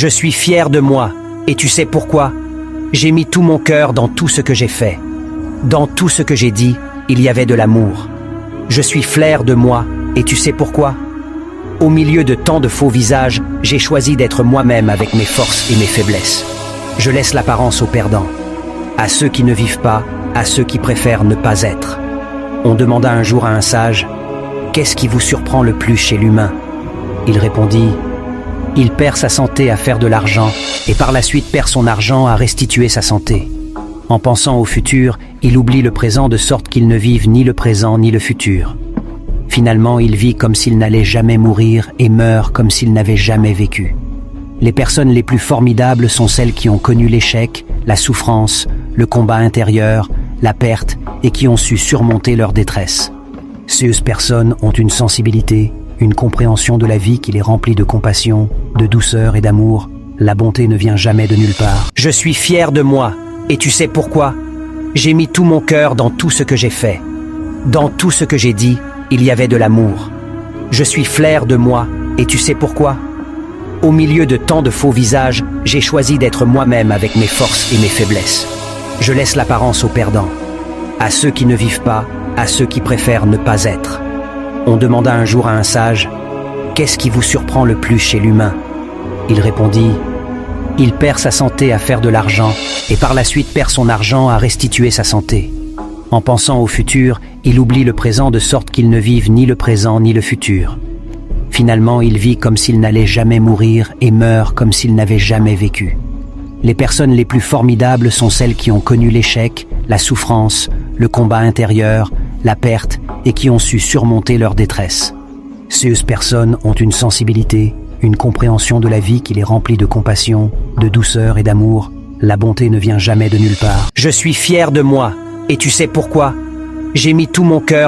Je suis fier de moi, et tu sais pourquoi? J'ai mis tout mon cœur dans tout ce que j'ai fait. Dans tout ce que j'ai dit, il y avait de l'amour. Je suis fier de moi, et tu sais pourquoi? Au milieu de tant de faux visages, j'ai choisi d'être moi-même avec mes forces et mes faiblesses. Je laisse l'apparence aux perdants, à ceux qui ne vivent pas, à ceux qui préfèrent ne pas être. On demanda un jour à un sage, « Qu'est-ce qui vous surprend le plus chez l'humain ?» Il répondit, « Il perd sa santé à faire de l'argent et par la suite perd son argent à restituer sa santé. En pensant au futur, il oublie le présent de sorte qu'il ne vive ni le présent ni le futur. Finalement, il vit comme s'il n'allait jamais mourir et meurt comme s'il n'avait jamais vécu. Les personnes les plus formidables sont celles qui ont connu l'échec, la souffrance, le combat intérieur, la perte et qui ont su surmonter leur détresse. Ces personnes ont une sensibilité, une compréhension de la vie qui les remplit de compassion, de douceur et d'amour. La bonté ne vient jamais de nulle part. Je suis fier de moi, et tu sais pourquoi? J'ai mis tout mon cœur dans tout ce que j'ai fait. Dans tout ce que j'ai dit, il y avait de l'amour. Je suis fier de moi, et tu sais pourquoi? Au milieu de tant de faux visages, j'ai choisi d'être moi-même avec mes forces et mes faiblesses. Je laisse l'apparence aux perdants, à ceux qui ne vivent pas, à ceux qui préfèrent ne pas être. On demanda un jour à un sage, « Qu'est-ce qui vous surprend le plus chez l'humain ?» Il répondit, « Il perd sa santé à faire de l'argent et par la suite perd son argent à restituer sa santé. En pensant au futur, il oublie le présent de sorte qu'il ne vive ni le présent ni le futur. Finalement, il vit comme s'il n'allait jamais mourir et meurt comme s'il n'avait jamais vécu. Les personnes les plus formidables sont celles qui ont connu l'échec, la souffrance, le combat intérieur, la perte et qui ont su surmonter leur détresse. Ces personnes ont une sensibilité, une compréhension de la vie qui les remplit de compassion, de douceur et d'amour. La bonté ne vient jamais de nulle part. Je suis fier de moi, et tu sais pourquoi? J'ai mis tout mon cœur